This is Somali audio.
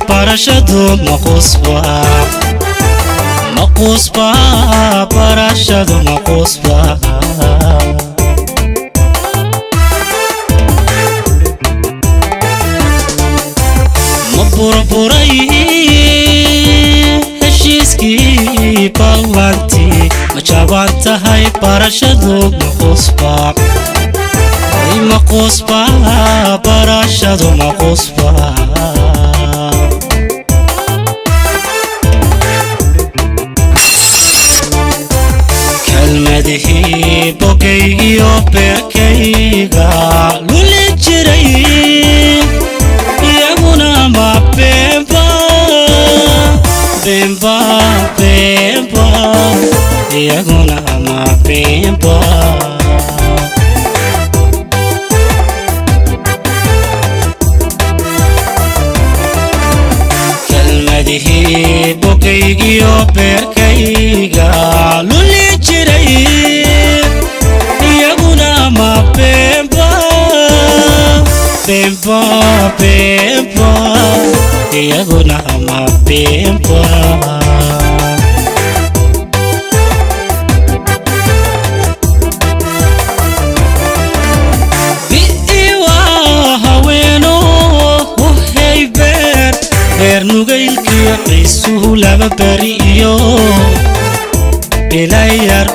barashadu maqusba barashadu maqusba burburay heshiiski ballanti ma jaban tahay barashadu maqusba barashadu maqusba kalmadihi bogaygiyo beerkayga luli jiray iyaguna ma bemba iyaguna ma bemba kalmadihi bogaygiyo beerkayga luli jiray iyaguna ma bemba iyaguna ma bemba nugaylkii qiisuhu laba bari iyo ilayar